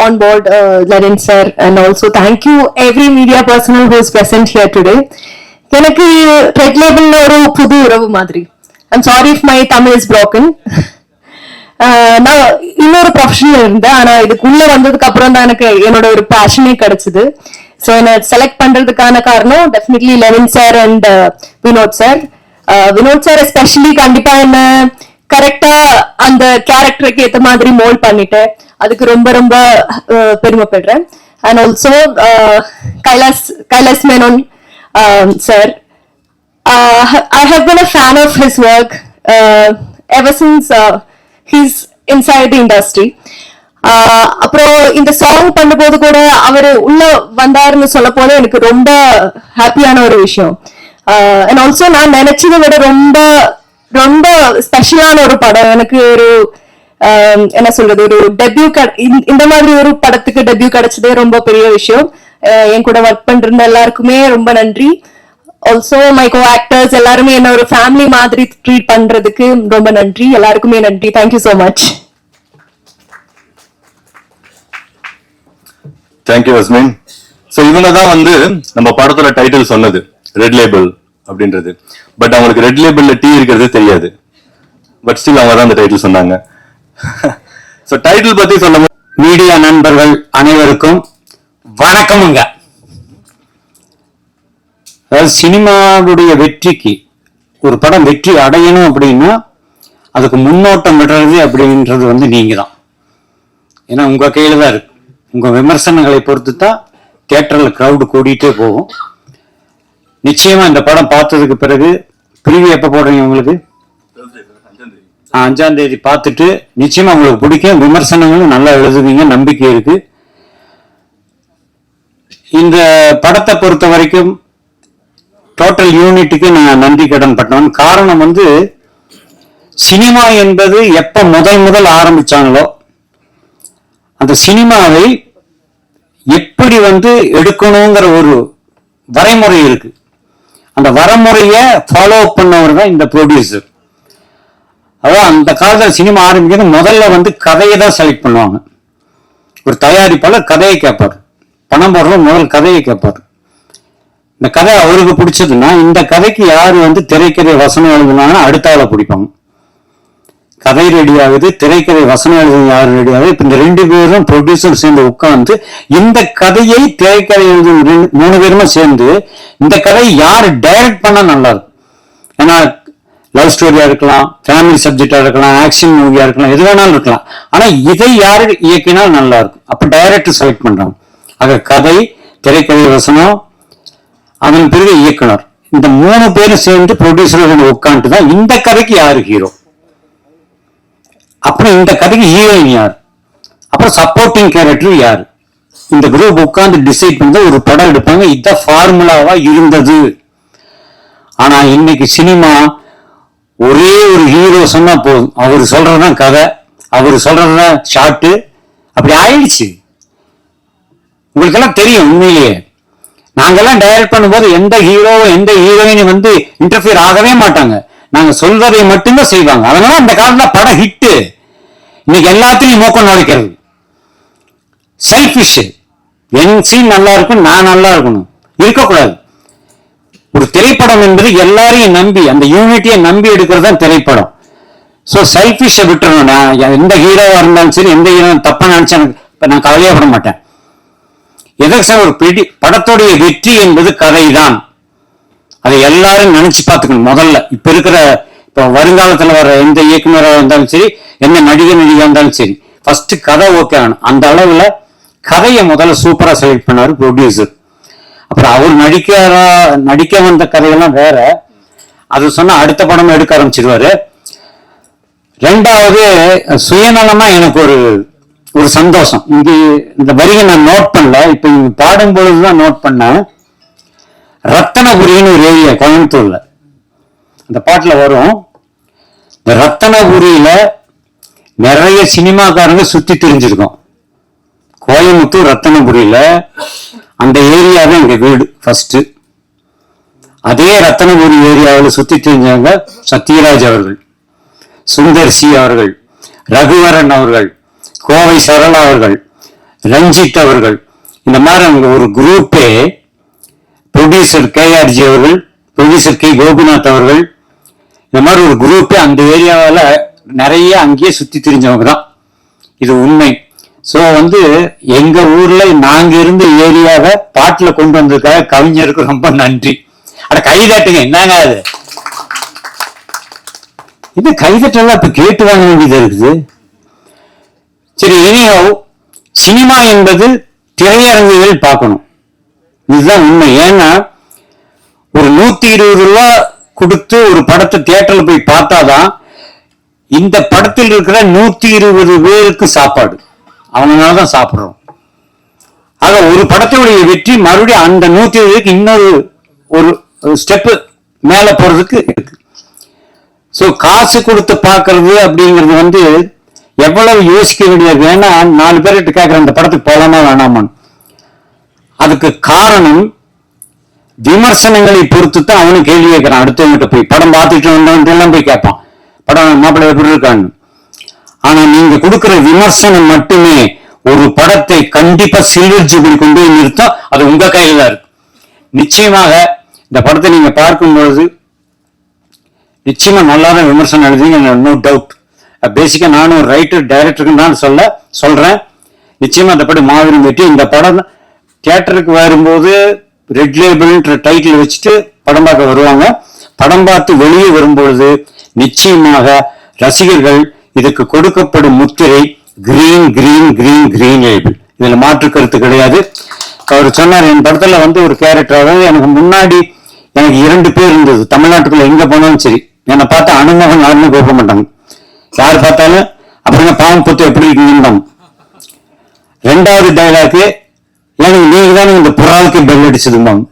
on board, Larin sir, and also thank you every media personnel who is present here today. எனக்கு red லேபிள்ல ஒரு புது உறவு மாதிரி. I'm sorry if my Tamil is broken. நான் இன்னொரு professional இருந்தேன், ஆனா இதுக்குள்ள வந்ததுக்கு அப்புறம் தான் எனக்கு என்னோட ஒரு பேஷனே கிடைச்சது. ஸோ என்னை செலக்ட் பண்றதுக்கான காரணம் definitely Levin sir and Vinod sir. Vinod sir especially கண்டிப்பா என்ன கரெக்டா அந்த கேரக்டருக்கு ஏத்த மாதிரி மோல்ட் பண்ணிட்டேன். அதுக்கு ரொம்ப ரொம்ப பெருமைப்படுறேன். And also Kailash Menon sir, I have been a fan of his work ever since he's inside the industry. அப்புறம் இந்த சாங் பண்ணும்போது கூட அவரு உள்ள வந்தாருன்னு சொல்ல போல எனக்கு ரொம்ப ஹாப்பியான ஒரு விஷயம். அண்ட் ஆல்சோ நான் நினைச்சதை விட ரொம்ப ரொம்ப ஸ்பெஷலான ஒரு படம். எனக்கு ஒரு என்ன சொல்றது, ஒரு டெபியூ இந்த மாதிரி ஒரு படத்துக்கு டெபியூ கிடைச்சதே ரொம்ப பெரிய விஷயம். என் கூட ஒர்க் பண்ற எல்லாருக்குமே ரொம்ப நன்றி. ஆல்சோ மை கோ ஆக்டர்ஸ் எல்லாருமே என்ன ஒரு ஃபேமிலி மாதிரி ட்ரீட் பண்றதுக்கு ரொம்ப நன்றி. எல்லாருக்குமே நன்றி. Thank you so much. தேங்க்யூ அஸ்மின். ஸோ இவங்க தான் நம்ம படத்தோட டைட்டில் சொன்னது ரெட் லேபிள் அப்படின்றது. பட் அவங்களுக்கு ரெட் லேபிள்ல டீ இருக்கிறது தெரியாது. பட் ஸ்டில் அவங்க தான் அந்த டைட்டில் சொன்னாங்க. ஸோ டைட்டில் பத்தி சொல்ல மீடியா நண்பர்கள் அனைவருக்கும் வணக்கமுங்க. அதாவது சினிமாவுடைய வெற்றிக்கு ஒரு படம் வெற்றி அடையணும் அப்படின்னா அதுக்கு முன்னோட்டம் விடுறது அப்படின்றது நீங்க தான். ஏன்னா உங்க கையில தான் இருக்கு. உங்க விமர்சனங்களை பொறுத்து தான் தியேட்டர்ல கிரௌடு கூடிட்டே போகும். நிச்சயமா இந்த படம் பார்த்ததுக்கு பிறகு பிரிவு எப்ப போடுறீங்க? உங்களுக்கு 5ஆம் தேதி பார்த்துட்டு நிச்சயமா உங்களுக்கு பிடிக்கும். விமர்சனங்களும் நல்லா எழுதுவீங்க, நம்பிக்கை இருக்கு. இந்த படத்தை பொறுத்த வரைக்கும் டோட்டல் யூனிட்டுக்கு நான் நன்றி கடன் பட்டவன். காரணம் சினிமா என்பது எப்ப முதல் ஆரம்பிச்சாங்களோ அந்த சினிமாவை எப்படி எடுக்கணுங்கிற ஒரு வரைமுறை இருக்கு. அந்த வரைமுறையை ஃபாலோ பண்ணவர் தான் இந்த ப்ரொடியூசர். அதாவது அந்த காலத்தில் சினிமா ஆரம்பிக்கிறது முதல்ல கதையை தான் செலக்ட் பண்ணுவாங்க. ஒரு தயாரிப்பாளர் கதையை கேட்பார், பணம் போடுற முதல் கதையை கேட்பார். இந்த கதை அவருக்கு பிடிச்சதுன்னா இந்த கதைக்கு யாரு திரைக்கதை வசனம் எழுதுனாங்கன்னா அடுத்த ஆளை பிடிப்பாங்க. கதை ரெடி ஆகுது, திரைக்கதை வசனம் எழுது யாரு ரெடி ஆகுது. இப்ப இந்த 2 பேரும் ப்ரொடியூசர் சேர்ந்து உட்கார்ந்து இந்த கதையை திரைக்கதை எழுதும் 3 பேருமே சேர்ந்து இந்த கதையை யாரு டைரக்ட் பண்ணா நல்லா இருக்கும். ஏன்னா லவ் ஸ்டோரியா இருக்கலாம், ஃபேமிலி சப்ஜெக்டா இருக்கலாம், ஆக்ஷன் மூவியா இருக்கலாம், எது வேணாலும் இருக்கலாம். ஆனா இதை யாரு இயக்கினால் நல்லா இருக்கும். அப்ப டைரக்டர் செலக்ட் பண்றாங்க. ஆக கதை, திரைக்கதை வசனம், அதன் பிறகு இயக்குனர், இந்த 3 பேரும் சேர்ந்து ப்ரொடியூசர் உட்காந்துட்டு தான் இந்த கதைக்கு யாரு ஹீரோ, அப்புறம் இந்த கதைக்கு ஹீரோயின் யார், அப்புறம் சப்போர்ட்டிங் கேரக்டர் யார், இந்த குரூப் உட்கார்ந்து டிசைட் பண்ணி ஒரு படம் எடுப்பாங்க. இதுதான் ஃபார்முலாவா இருந்தது. ஆனா இன்னைக்கு சினிமா ஒரே ஒரு ஹீரோ சொன்னா போதும், அவரு சொல்றதுதான் கதை, அவரு சொல்றதுதான் ஷார்ட், அப்படி ஆயிடுச்சு. உங்களுக்கு எல்லாம் தெரியும். உண்மையிலேயே நாங்கெல்லாம் டைரக்ட் பண்ணும்போது எந்த ஹீரோ எந்த ஹீரோயின் இன்டர்ஃபியர் ஆகவே மாட்டாங்க. நாங்க சொல்றதை மட்டும்தான் செய்வாங்க. அதனால அந்த காலத்துல படம் ஹிட்டு. இன்னைக்கு எல்லாத்தையும் நோக்கம் நுழைக்கிறது செல்ஃபிஷ். என் சீன் நல்லா இருக்கும், நான் நல்லா இருக்கணும், இருக்கக்கூடாது. ஒரு திரைப்படம் என்பது எல்லாரையும் நம்பி, அந்த யூனிட்டியை நம்பி எடுக்கிறது தான் திரைப்படம். ஸோ செல்ஃபிஷை விட்டுறணும். நான் எந்த ஹீரோவா இருந்தாலும் சரி, எந்த ஹீரோ தப்பா நினைச்சா நான் கவலையப்பட மாட்டேன். எதற்கு சார், ஒரு படத்துடைய வெற்றி என்பது கதை தான். அதை எல்லாரும் நினைச்சு பார்த்துக்கணும். முதல்ல இப்ப வருங்காலத்துல வர எந்த இயக்குநராக இருந்தாலும் சரி, எந்த நடிகா இருந்தாலும் சரி, ஃபர்ஸ்ட் கதை ஓகே ஆகணும். அந்த அளவுல கதையை முதல்ல சூப்பரா செலக்ட் பண்ணாரு ப்ரொடியூசர். அப்புறம் அவர் நடிக்க வந்த கதையெல்லாம் வேற, அது சொன்னா அடுத்த படமும் எடுக்க ஆரம்பிச்சிருவாரு. 2வது சுயநலமா எனக்கு ஒரு சந்தோஷம். இந்த வரியை நான் நோட் பண்ணல, இப்ப பாடும் பொழுதுதான் நோட் பண்ணேன். ரத்தனபுரின்னு ஒரு ஏரியா கோயம்புத்தூர்ல, அந்த பாட்டுல வரும். இந்த ரத்தனபுரியில நிறைய சினிமாக்காரங்க சுத்தி தெரிஞ்சிருக்கோம். கோயம்புத்தூர் ரத்தனபுரியில அந்த ஏரியாவே எங்க வீடு ஃபர்ஸ்ட். அதே ரத்தனபுரி ஏரியாவில் சுத்தி தெரிஞ்சவங்க சத்யராஜ் அவர்கள், சுந்தர் சி அவர்கள், ரகுவரன் அவர்கள், கோவை சரளா அவர்கள், ரஞ்சித் அவர்கள், இந்த மாதிரி அவங்க ஒரு குரூப்பே, ப்ரொடியூசர் KRG அவர்கள், ப்ரொடியூசர் K கோபிநாத் அவர்கள், இந்த மாதிரி ஒரு குரூப்பே அந்த ஏரியாவில் நிறைய அங்கேயே சுத்தி திரிஞ்சவங்க தான். இது உண்மை. ஸோ வந்து எங்க ஊர்ல நாங்க இருந்த ஏரியாவை பாட்டுல கொண்டு வந்ததுக்காக கவிஞருக்கு ரொம்ப நன்றி. அட கைதட்டுங்க, என்னங்க அது? இந்த கைதட்டெல்லாம் இப்ப கேட்டு வாங்க வேண்டியது இருக்குது. சரி, இனியோ சினிமா என்பது திரையரங்குகள் பார்க்கணும், இதுதான் உண்மை. ஏன்னா ஒரு 120 ரூபா கொடுத்து ஒரு படத்தை தியேட்டர்ல போய் பார்த்தாதான் இந்த படத்தில் இருக்கிற 120 பேருக்கு சாப்பாடு, அவங்களாலதான் சாப்பிடுறோம். ஆக ஒரு படத்துடைய வெற்றி மறுபடியும் அந்த 120 இன்னொரு ஒரு ஸ்டெப் மேல போறதுக்கு இருக்கு. ஸோ காசு கொடுத்து பார்க்கறது அப்படிங்கிறது வந்து எவ்வளவு யோசிக்க வேண்டியது. ஏன்னா 4 பேர்கிட்ட கேட்கற அந்த படத்துக்கு போலாமா வேணாமான்னு. அதுக்கு காரணம் விமர்சனங்களை பொறுத்து தான் அவனும் கேள்வி கேட்கிறான். அடுத்தவங்கிட்ட போய் படம் பார்த்துட்டு வந்தவன்ட்டு எல்லாம் போய் கேட்பான், படம் மாப்பிள்ளை எப்படி இருக்கான்னு. ஆனா நீங்க கொடுக்கிற விமர்சனம் மட்டுமே ஒரு படத்தை கண்டிப்பா சில்வர் ஜூபிலி கொண்டு போய் நிறுத்தம். அது உங்க கையில தான் இருக்கு. நிச்சயமாக இந்த படத்தை நீங்க பார்க்கும்பொழுது நிச்சயமா நல்லாதான் விமர்சனம் எழுதுங்க, நோ டவுட். பேசிக்கா நானும் ஒரு ரைட்டர் டைரக்டருக்கு தான் சொல்றேன். நிச்சயமா அந்த படம் மாபெரும் வெற்றி. இந்த படம் தியேட்டருக்கு வரும்போது ரெட் லேபிள் டைட்டில் வச்சுட்டு படம் பார்க்க வருவாங்க. படம் பார்த்து வெளியே வரும்பொழுது நிச்சயமாக ரசிகர்கள் இதுக்கு கொடுக்கப்படும் முத்திரை green green green green label, இதுல மாற்று கருத்து கிடையாது. அவர் சொன்னார், என் படத்துல வந்து ஒரு கேரக்டர், அதாவது எனக்கு முன்னாடி எனக்கு 2 பேர் இருந்தது. தமிழ்நாட்டுக்குள்ள எங்க போனாலும் சரி என்னை பார்த்தா அனுமோகன் யாருன்னு கூப்பிட மாட்டாங்க. யார் பார்த்தாலும் அப்படின்னா பாவம் பொத்து எப்படி இருக்கீங்க. 2வது டைலாக்கு, எனக்கு நீங்க தானே இந்த புறாவுக்கு பெல் அடிச்சதுமாங்க.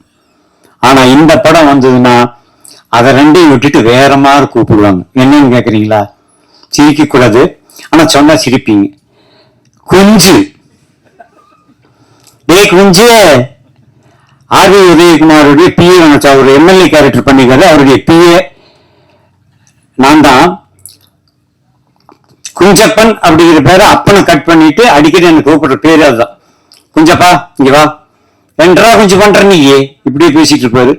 ஆனா இந்த படம் வந்ததுன்னா அதை 2ஐயும் விட்டுட்டு வேற மாதிரி கூப்பிடுவாங்க. என்னன்னு கேக்குறீங்களா? சிரிக்க கூடாது, ஆனா சொன்னா சிரிப்பீங்க. குஞ்சு, குஞ்சு ஆர்வி உதயகுமாருடைய பிஏ நினைச்சா ஒரு எம்எல்ஏ கேரக்டர் பண்ணிக்காரு. அவருடைய பிஏ நான் தான். குஞ்சப்பன் அப்படிங்கிற பேரை அப்பனை கட் பண்ணிட்டு அடிக்கடி எனக்கு கூப்பிடுற பேரு அதுதான். குஞ்சப்பா இங்க வா, 2 ரூபா குஞ்சு பண்ற நீ இப்படியே பேசிட்டு இருப்பாரு.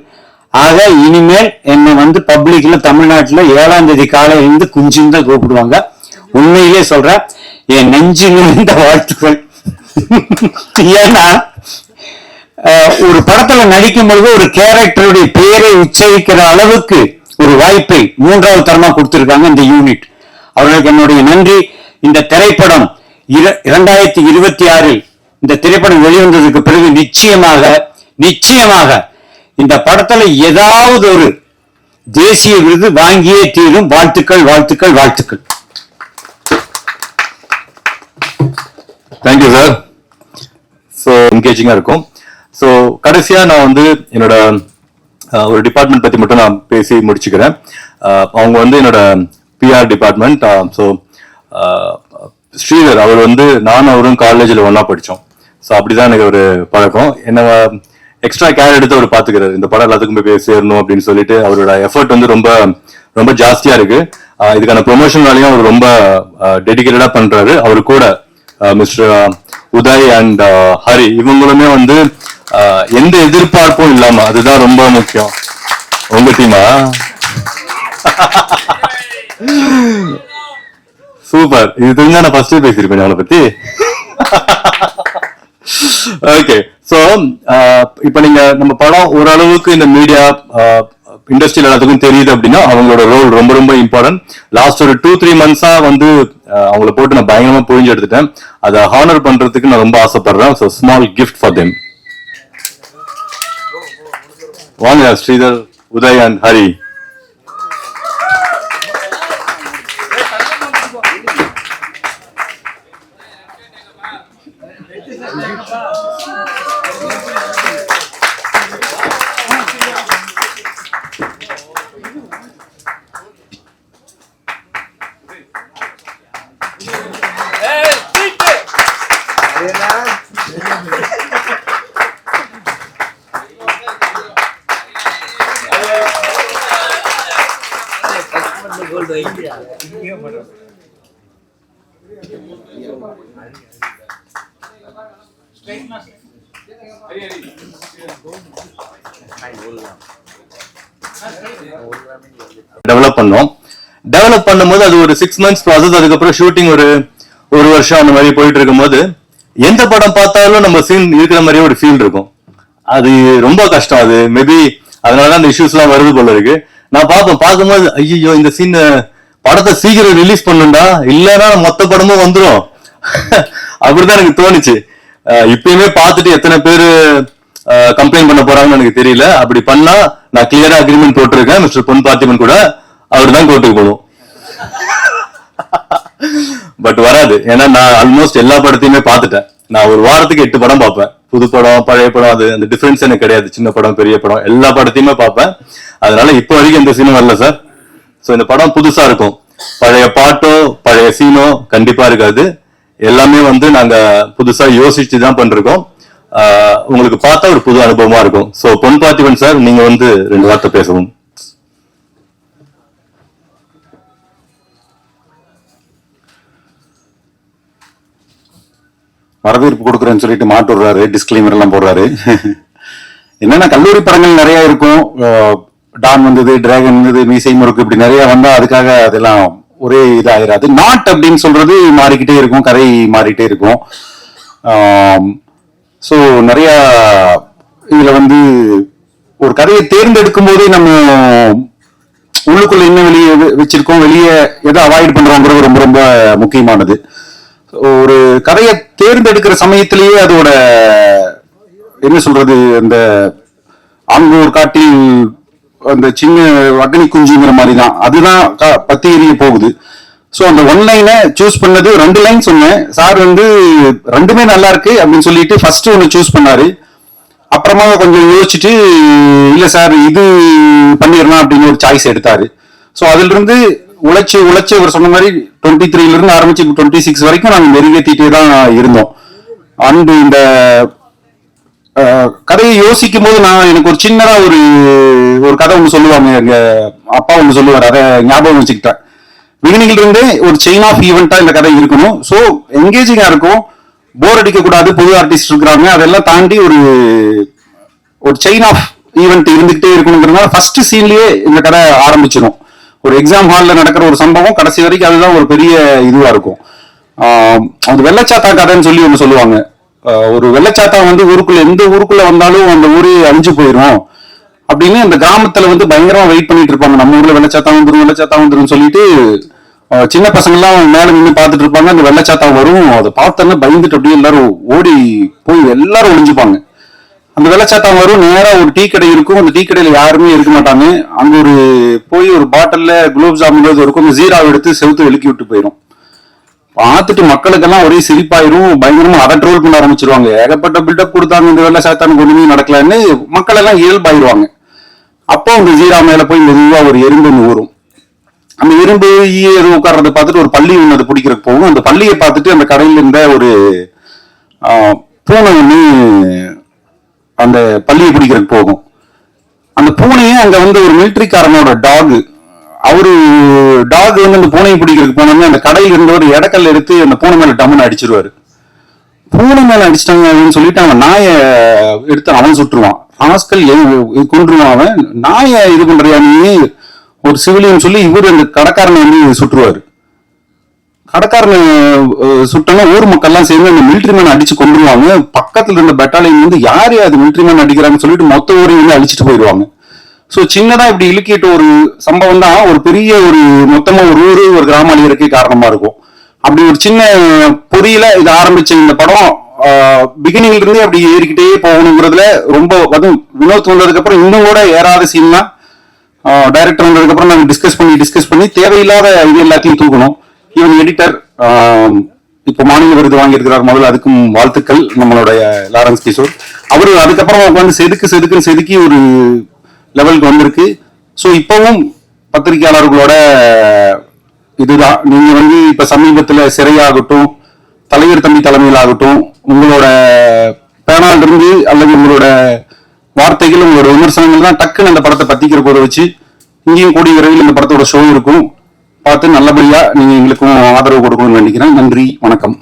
ஆக இனிமேல் என்னை வந்து பப்ளிக்ல தமிழ்நாட்டுல 7ஆம் தேதி காலையில இருந்து குஞ்சுன்னு தான் கூப்பிடுவாங்க. உண்மையிலே சொல்றேன், என் நெஞ்சு நிறைந்த வாழ்த்துக்கள். ஏன்னா ஒரு படத்துல நடிக்கும் பொழுது ஒரு கேரக்டருடைய பெயரை உச்சரிக்கிற அளவுக்கு ஒரு வாய்ப்பை 3வது தரமா கொடுத்திருக்காங்க இந்த யூனிட். அவர்களுக்கு என்னுடைய நன்றி. இந்த திரைப்படம் 2026 இந்த திரைப்படம் வெளிவந்ததுக்கு பிறகு நிச்சயமாக இந்த படத்துல ஏதாவது ஒரு தேசிய விருது வாங்கியே தீரும். வாழ்த்துக்கள் வாழ்த்துக்கள் வாழ்த்துக்கள். Thank you sir. ஸோ என்கேஜிங்கா இருக்கும். ஸோ கடைசியா நான் வந்து என்னோட ஒரு டிபார்ட்மெண்ட் பத்தி மட்டும் நான் பேசி முடிச்சுக்கிறேன். அவங்க வந்து என்னோட PR டிபார்ட்மெண்ட். ஸோ ஸ்ரீதர் அவர் வந்து நானும் அவரும் காலேஜில் ஒன்னா படித்தோம். ஸோ அப்படிதான் எனக்கு ஒரு பழக்கம். என்ன எக்ஸ்ட்ரா கேர் எடுத்து அவர் பாத்துக்கிறாரு. இந்த படம் எல்லாத்துக்கும் போய் சேரணும் அப்படின்னு சொல்லிட்டு அவரோட எஃபர்ட் வந்து ரொம்ப ரொம்ப ஜாஸ்தியா இருக்கு. இதுக்கான ப்ரொமோஷன் வேலையும் அவர் ரொம்ப டெடிகேட்டடா பண்றாரு. அவரு கூட மிஸ்டர் உதய் அண்ட் ஹரி இவங்களுமே வந்து எந்த எதிர்பார்ப்பும் இல்லாம, அதுதான் ரொம்ப முக்கியம். உங்க டீமா சூப்பர். இது தெரிஞ்சா நான் ஃபர்ஸ்டே பேசியிருப்பேன் அவளை பத்தி. ஓகே, சோ இப்ப நீங்க நம்ம படம் ஓரளவுக்கு இந்த மீடியா இண்டஸ்ட்ரியில எல்லாத்துக்கும் தெரியுது அப்படின்னா அவங்களோட ரோல் ரொம்ப ரொம்ப இம்பார்ட்டன்ட். லாஸ்ட் ஒரு 2-3 மந்த்ஸா வந்து அவங்கள போட்டு நான் பயங்கரமா புரிஞ்சு எடுத்துட்டேன். அதை ஹானர் பண்றதுக்கு நான் ரொம்ப ஆசைப்படுறேன். So small gift for them. வாங்க ஸ்ரீதர், உதய் அண்ட் ஹரி. டெவலப் பண்ணோம். டெவலப் பண்ணும்போது அது ஒரு 6 months ப்ராசஸ். அதுக்கப்புறம் ஷூட்டிங் ஒரு வருஷம் அந்த மாதிரி போயிட்டு இருக்கும்போது எந்த படம் பார்த்தாலும் நம்ம சீன் இருக்கிற மாதிரியே ஒரு ஃபீல் இருக்கும். அது ரொம்ப கஷ்டம். அது மேபி அதனாலதான் அந்த இஷ்யூஸ் எல்லாம் வருது போல இருக்கு. நான் பார்க்கும்போது ஐயோ இந்த சீன் படத்தை சீக்கிரம் ரிலீஸ் பண்ணுண்டா, இல்லைன்னா மொத்த படமும் வந்துடும் அப்படிதான் எனக்கு தோணுச்சு. இப்பயுமே பார்த்துட்டு எத்தனை பேரு கம்ப்ளைண்ட் பண்ண போறாங்கன்னு எனக்கு தெரியல. அப்படி பண்ணா நான் கிளியரா அக்ரிமெண்ட் போட்டிருக்கேன் மிஸ்டர் பொன் பார்த்திபன் கூட, அவர் தான் கோர்ட்டுக்கு போகணும். பட் வராது. ஏன்னா நான் ஆல்மோஸ்ட் எல்லா படத்தையுமே பார்த்துட்டேன். நான் ஒரு வாரத்துக்கு 8 படம் பார்ப்பேன். புது படம் பழைய படம் அது அந்த டிஃபரன்ஸ் எனக்கு கிடையாது. சின்ன படம் பெரிய படம் எல்லா படத்தையுமே பார்ப்பேன். அதனால இப்போ வரைக்கும் எந்த சீனும் வரல சார். சோ இந்த படம் புதுசா இருக்கும். பழைய பாட்டோ பழைய சீனோ கண்டிப்பா இருக்காது. எல்லாமே நாங்க புதுசா யோசிச்சு தான் பண்றோம். உங்களுக்கு பார்த்தா ஒரு புது அனுபவமா இருக்கும். சோ பொன் பார்த்திபன் சார், நீங்க 2 வார்த்தை பேசவும். வரவேற்பு கொடுக்குறேன்னு சொல்லிட்டு மாட்டுறாரு, டிஸ்கிளைமர் எல்லாம் போடுறாரு. என்னன்னா கல்லூரி படங்கள் நிறைய இருக்கும். டான் வந்தது, டிராகன் வந்தது, மீசை முறுக்கு இப்படி நிறைய வந்தா அதுக்காக அதெல்லாம் ஒரே இதாயிராது. நாட் அப்படின்னு சொல்றது மாறிக்கிட்டே இருக்கும், கதை மாறிக்கிட்டே இருக்கும். ஸோ நிறைய இதுல ஒரு கதையை தேர்ந்தெடுக்கும் போதே நம்ம உள்ளுக்குள்ள என்ன வெளியே வச்சிருக்கோம், வெளியே எதை அவாய்ட் பண்றோங்கிறது ரொம்ப ரொம்ப முக்கியமானது. ஒரு கதையை தேர்ந்தெடுக்கிற சமயத்திலேயே அதோட என்ன சொல்றது, அந்த ஆங்கூர் காட்டில் அந்த சின்ன அக்னி குஞ்சுங்கிற மாதிரி தான், அதுதான் பத்தி எரிய போகுது. ஸோ அந்த 1 லைனை சூஸ் பண்ணது, 2 லைன் சொன்னேன். சார் 2மே நல்லா இருக்கு அப்படின்னு சொல்லிட்டு ஃபர்ஸ்ட் ஒன்று சூஸ் பண்ணாரு. அப்புறமா கொஞ்சம் யோசிச்சுட்டு இல்ல சார் இது பண்ணிடலாம் அப்படின்னு ஒரு சாய்ஸ் எடுத்தாரு. ஸோ அதுல இருந்து உழைச்சு அவர் சொன்ன மாதிரி 23 இருந்து ஆரம்பிச்சு 26 வரைக்கும் நாங்கள் நெருங்கேற்றிட்டே தான் இருந்தோம். அண்ட் இந்த கதையை யோசிக்கும் போது எனக்கு ஒரு சின்னதா ஒரு கதை ஒன்று சொல்லுவாங்க, எங்க அப்பா ஒன்று சொல்லுவார், அதை ஞாபகம் வச்சுக்கிட்டேன். பிகினிங்ல இருந்தே ஒரு செயின் ஆஃப் ஈவெண்டா இந்த கதை இருக்கணும். ஸோ என்கேஜிங்கா இருக்கும், போர் அடிக்க கூடாது, புது ஆர்டிஸ்ட் இருக்கிறாங்க, அதெல்லாம் தாண்டி ஒரு செயின் ஆஃப் ஈவெண்ட் இருந்துகிட்டே இருக்கணுங்கிறதுனால ஃபர்ஸ்ட் சீன்லயே இந்த கதை ஆரம்பிச்சிடும். ஒரு எக்ஸாம் ஹால்ல நடக்கிற ஒரு சம்பவம் கடைசி வரைக்கும் அதுதான் ஒரு பெரிய இதுவா இருக்கும். அது வெள்ளச்சாத்தா கதைன்னு சொல்லி ஒன்று சொல்லுவாங்க. ஒரு வெள்ளச்சாத்தா ஊருக்குள்ள எந்த ஊருக்குள்ள வந்தாலும் அந்த ஊரே அழிஞ்சு போயிடும் அப்படின்னு அந்த கிராமத்துல பயங்கரமா வெயிட் பண்ணிட்டு இருப்பாங்க. நம்ம ஊர்ல வெள்ளச்சாத்தா வந்துரும் சொல்லிட்டு சின்ன பசங்க எல்லாம் மேல நின்று பார்த்துட்டு இருப்பாங்க. அந்த வெள்ளச்சாத்தா வரும், அதை பார்த்தோன்னா பயந்துட்டு அப்படியே எல்லாரும் ஓடி போய் எல்லாரும் ஒளிஞ்சுப்பாங்க. அந்த வெள்ளச்சாத்தா வரும், நேரா ஒரு டீ கடை இருக்கும், அந்த டீ கடையில யாருமே இருக்க மாட்டாங்க. அங்க போய் ஒரு பாட்டில்ல குலோப் ஜாமுன் இருக்கும், அந்த ஜீராவை எடுத்து செவுத்து எழுக்கி விட்டு போயிடும். பார்த்துட்டு மக்களுக்கெல்லாம் ஒரே சிரிப்பாயிரும், பயங்கரமா அதை ட்ரோல் பண்ண ஆரம்பிச்சிருவாங்க. ஏகப்பட்ட பில்டப் கொடுத்தாங்க, இந்த வெள்ளச்சாத்தானுக்கு ஒண்ணுமே நடக்கலன்னு மக்கள் எல்லாம் இயல்பாயிருவாங்க. அப்போ அந்த ஜீரா மேல போய் மெதுவா ஒரு எறும்பு ஊறும். அந்த எறும்பு எதுவும் உட்கார்றத பார்த்துட்டு ஒரு பள்ளி ஒன்று அது பிடிக்கிறதுக்கு போகும். அந்த பள்ளியை பார்த்துட்டு அந்த கடையில இருந்த ஒரு பூனை ஒண்ணு அந்த பள்ளியை பிடிக்கிறதுக்கு போகும். அந்த பூனையை அங்க ஒரு மிலிட்டரிக்காரனோட டாக், டாக் அந்த பூனையை பிடிக்கிறதுக்கு போனோம்னா அந்த கடையில் இருந்த ஒரு இடக்கல் எடுத்து அந்த பூனை மேல டம்முன்னு அடிச்சிருவாரு. பூனை மேல அடிச்சிட்டாங்க அப்படின்னு சொல்லிட்டு அவன் நாயை எடுத்து அவன் சுட்டுருவான். ஆஸ்கல் கொன்றுவான். அவன் நாயை இது பண்றியா நீ, ஒரு சிவிலியன் சொல்லி இவர் அந்த கடைக்காரனை சுட்டுருவாரு. கடைக்காரனை சுட்டனா ஊர் மக்கள் எல்லாம் சேர்ந்து அந்த மிலிட்டரி மேன் அடிச்சு கொண்டுருவாங்க. பக்கத்துல இருந்த பெட்டாலியன் யாரு அது மிலிட்டரி மேன் அடிக்கிறாங்கன்னு சொல்லிட்டு மொத்த ஊரையும் அழிச்சிட்டு போயிடுவாங்க. சோ சின்னதா இப்படி இழுக்கிட்ட ஒரு சம்பவம் தான் ஒரு பெரிய மொத்தமா ஒரு ஊரு ஒரு கிராம அழியறதுக்கே காரணமா இருக்கும். அப்படி ஒரு சின்ன பொறியில இது ஆரம்பிச்ச இந்த படம் பிகினிங்ல இருந்தே அப்படி ஏறிக்கிட்டே போகணுங்கிறதுல ரொம்ப வினோத் வந்ததுக்கு அப்புறம் இன்னும் கூட ஏறாத சீன் தான். டைரக்டர் வந்ததுக்கு அப்புறம் நாங்க டிஸ்கஸ் பண்ணி தேவையில்லாத இது எல்லாத்தையும் தூக்கணும். ஈவன் எடிட்டர் இப்ப மாநில விருது வாங்கியிருக்கிறார், முதல்ல அதுக்கும் வாழ்த்துக்கள். நம்மளுடைய லாரன்ஸ் கிஷோர் அவரு அதுக்கப்புறம் செதுக்கி ஒரு லெவலுக்கு வந்திருக்கு. ஸோ இப்பவும் பத்திரிகையாளர்களோட இதுதான். நீங்க இப்ப சமீபத்துல சிறையாகட்டும், தலைவர் தம்பி தலைமையில் ஆகட்டும், உங்களோட பேனால் இருந்து அல்லது உங்களோட வார்த்தைகள், உங்களோட விமர்சனங்கள் தான் டக்குன்னு அந்த படத்தை பத்திக்கிற போதை வச்சு இங்கேயும் கூடிய விரைவில் இந்த படத்தோட ஷோ இருக்கும். பார்த்து நல்லபடியா நீங்க எங்களுக்கும் ஆதரவு கொடுக்கணும்னு நினைக்கிறேன். நன்றி, வணக்கம்.